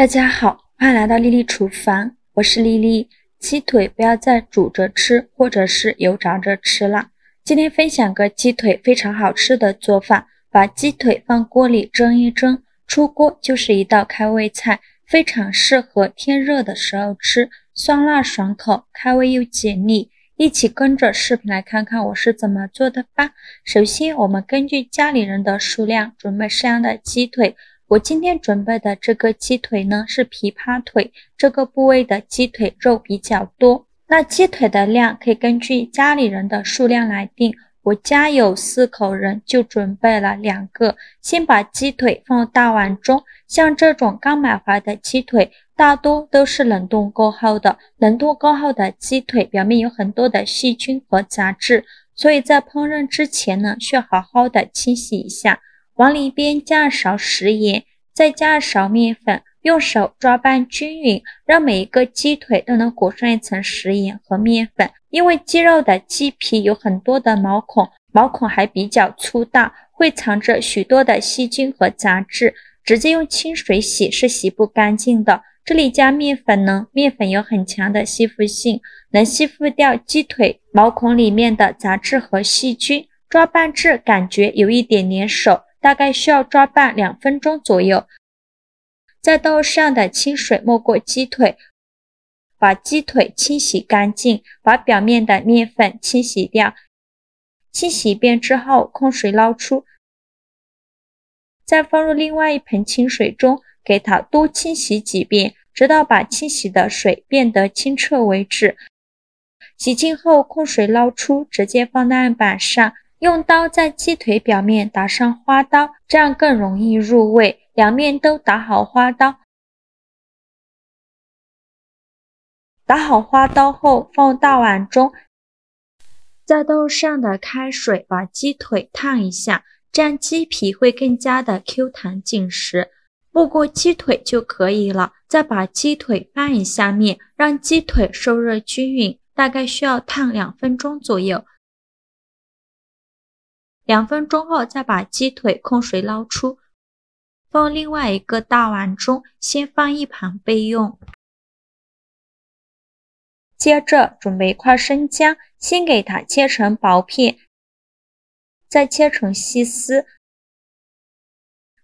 大家好，欢迎来到丽丽厨房，我是丽丽。鸡腿不要再煮着吃，或者是油炸着吃了。今天分享个鸡腿非常好吃的做法，把鸡腿放锅里蒸一蒸，出锅就是一道开胃菜，非常适合天热的时候吃，酸辣爽口，开胃又解腻。一起跟着视频来看看我是怎么做的吧。首先我们根据家里人的数量准备适量的鸡腿。我今天准备的这个鸡腿呢是琵琶腿，这个部位的鸡腿肉比较多。那鸡腿的量可以根据家里人的数量来定，我家有4口人，就准备了2个。先把鸡腿放大碗中，像这种刚买回来的鸡腿大多都是冷冻过后的，冷冻过后的鸡腿表面有很多的细菌和杂质，所以在烹饪之前呢需要好好的清洗一下。往里边加2勺食盐，再加2勺面粉，用手抓拌均匀，让每一个鸡腿都能裹上一层食盐和面粉。因为鸡肉的鸡皮有很多的毛孔，毛孔还比较粗大，会藏着许多的细菌和杂质，直接用清水洗是洗不干净的。这里加面粉呢，面粉有很强的吸附性，能吸附掉鸡腿毛孔里面的杂质和细菌，抓拌至感觉有一点粘手，大概需要抓拌2分钟左右。再倒适量的清水没过鸡腿，把鸡腿清洗干净，把表面的面粉清洗掉。清洗一遍之后控水捞出，再放入另外一盆清水中，给它多清洗几遍，直到把清洗的水变得清澈为止。洗净后控水捞出，直接放在案板上，用刀在鸡腿表面打上花刀，这样更容易入味。2面都打好花刀。打好花刀后放大碗中，再倒适量的开水把鸡腿烫一下，这样鸡皮会更加的 Q 弹紧实。没过鸡腿就可以了，再把鸡腿翻一下面，让鸡腿受热均匀，大概需要烫2分钟左右。2分钟后再把鸡腿控水捞出，放另外一个大碗中，先放一旁备用。接着准备一块生姜，先给它切成薄片，再切成细丝。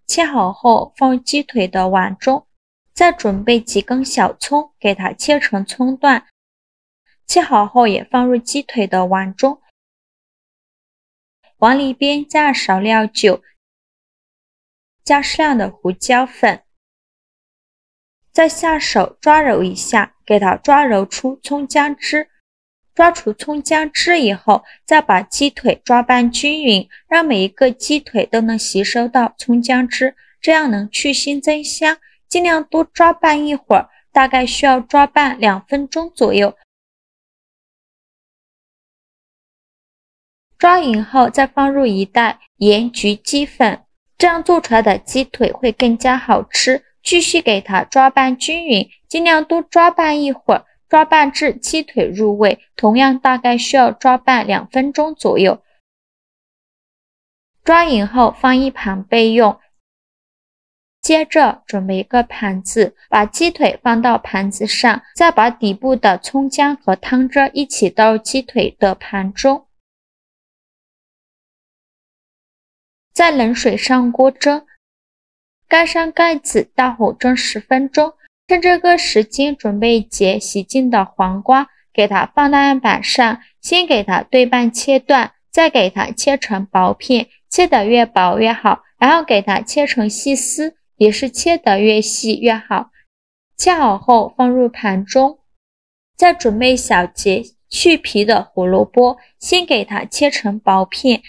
切好后放鸡腿的碗中，再准备几根小葱，给它切成葱段。切好后也放入鸡腿的碗中，往里边加少料酒，加适量的胡椒粉，再下手抓揉一下，给它抓揉出葱姜汁。抓出葱姜汁以后，再把鸡腿抓拌均匀，让每一个鸡腿都能吸收到葱姜汁，这样能去腥增香。尽量多抓拌一会儿，大概需要抓拌2分钟左右。抓匀后再放入一袋盐焗鸡粉，这样做出来的鸡腿会更加好吃。继续给它抓拌均匀，尽量多抓拌一会儿，抓拌至鸡腿入味，同样大概需要抓拌2分钟左右。抓匀后放一旁备用。接着准备一个盘子，把鸡腿放到盘子上，再把底部的葱姜和汤汁一起倒入鸡腿的盘中，在冷水上锅蒸，盖上盖子，大火蒸10分钟。趁这个时间准备一节洗净的黄瓜，给它放到案板上，先给它对半切断，再给它切成薄片，切得越薄越好，然后给它切成细丝，也是切得越细越好。切好后放入盘中，再准备小节去皮的胡萝卜，先给它切成薄片，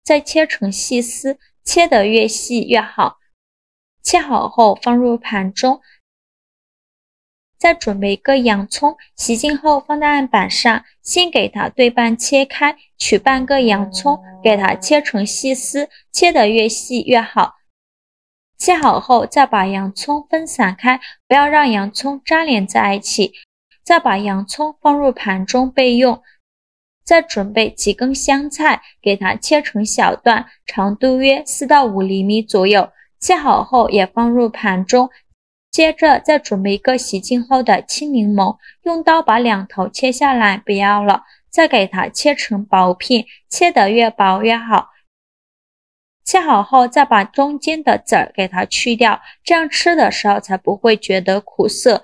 再切成细丝，切得越细越好。切好后放入盘中，再准备一个洋葱，洗净后放在案板上，先给它对半切开，取半个洋葱，给它切成细丝，切得越细越好。切好后再把洋葱分散开，不要让洋葱粘连在一起。再把洋葱放入盘中备用。再准备几根香菜，给它切成小段，长度约4到5厘米左右。切好后也放入盘中。接着再准备一个洗净后的青柠檬，用刀把两头切下来，不要了，再给它切成薄片，切得越薄越好。切好后再把中间的籽儿给它去掉，这样吃的时候才不会觉得苦涩。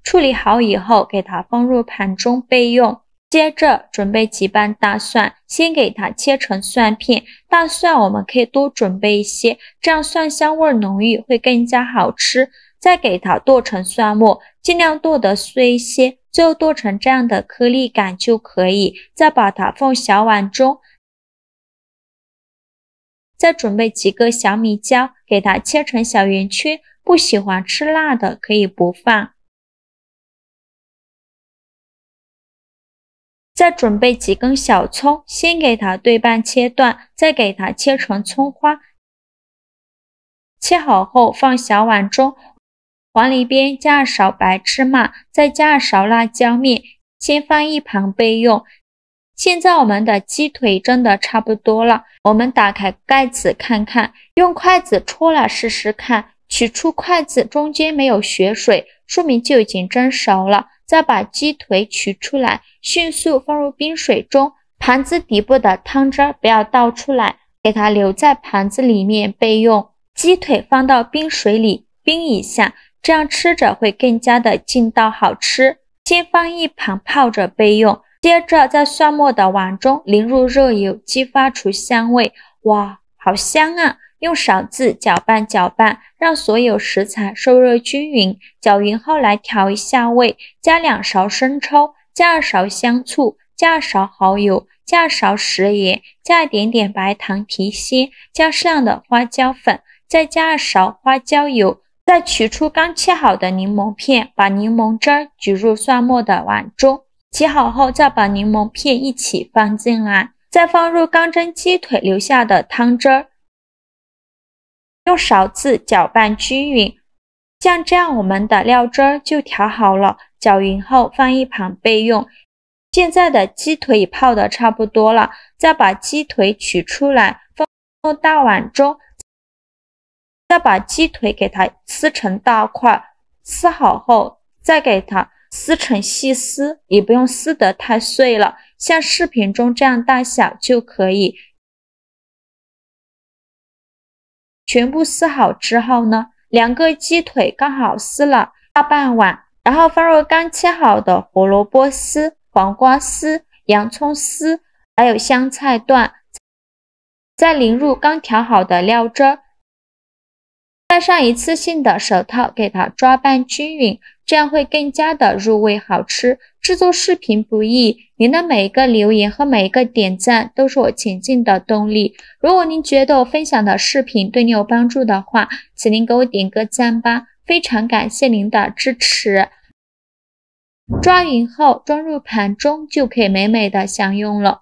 处理好以后，给它放入盘中备用。接着准备几瓣大蒜，先给它切成蒜片。大蒜我们可以多准备一些，这样蒜香味浓郁，会更加好吃。再给它剁成蒜末，尽量剁得碎一些，最后剁成这样的颗粒感就可以。再把它放小碗中。再准备几个小米椒，给它切成小圆圈，不喜欢吃辣的可以不放。再准备几根小葱，先给它对半切断，再给它切成葱花。切好后放小碗中，碗里边加2勺白芝麻，再加2勺辣椒面，先放一旁备用。现在我们的鸡腿蒸的差不多了，我们打开盖子看看，用筷子戳来试试看，取出筷子中间没有血水，说明就已经蒸熟了。再把鸡腿取出来，迅速放入冰水中，盘子底部的汤汁不要倒出来，给它留在盘子里面备用。鸡腿放到冰水里冰一下，这样吃着会更加的劲道好吃。先放一旁泡着备用。接着在蒜末的碗中淋入热油，激发出香味。哇，好香啊！用勺子搅拌搅拌，让所有食材受热均匀。搅匀后来调一下味，加2勺生抽，加2勺香醋，加2勺蚝油，加2勺食盐，加一点点白糖提鲜，加适量的花椒粉，再加2勺花椒油。再取出刚切好的柠檬片，把柠檬汁儿举入蒜末的碗中。洗好后再把柠檬片一起放进来，再放入刚蒸鸡腿留下的汤汁儿，用勺子搅拌均匀。像这样我们的料汁儿就调好了，搅匀后放一旁备用。现在的鸡腿已泡得差不多了，再把鸡腿取出来放入大碗中，再把鸡腿给它撕成大块，撕好后再给它撕成细丝，也不用撕得太碎了，像视频中这样大小就可以。全部撕好之后呢，2个鸡腿刚好撕了大半碗，然后放入刚切好的胡萝卜丝、黄瓜丝、洋葱丝，还有香菜段，再淋入刚调好的料汁儿，戴上一次性的手套给它抓拌均匀，这样会更加的入味好吃。制作视频不易，您的每一个留言和每一个点赞都是我前进的动力。如果您觉得我分享的视频对你有帮助的话，请您给我点个赞吧，非常感谢您的支持。抓匀后装入盘中就可以美美的享用了。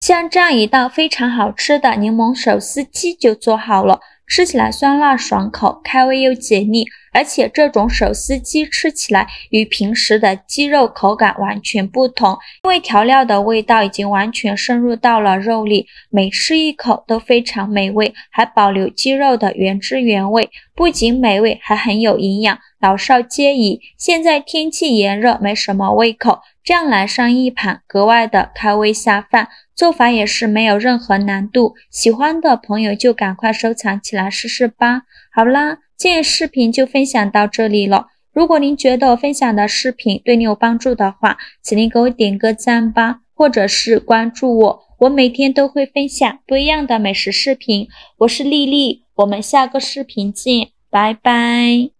像这样一道非常好吃的柠檬手撕鸡就做好了，吃起来酸辣爽口，开胃又解腻，而且这种手撕鸡吃起来与平时的鸡肉口感完全不同，因为调料的味道已经完全渗入到了肉里，每吃一口都非常美味，还保留鸡肉的原汁原味，不仅美味还很有营养，老少皆宜。现在天气炎热，没什么胃口，这样来上一盘格外的开胃下饭，做法也是没有任何难度，喜欢的朋友就赶快收藏起来试试吧。好啦，今天视频就分享到这里了。如果您觉得我分享的视频对你有帮助的话，请您给我点个赞吧，或者是关注我，我每天都会分享不一样的美食视频。我是丽丽，我们下个视频见，拜拜。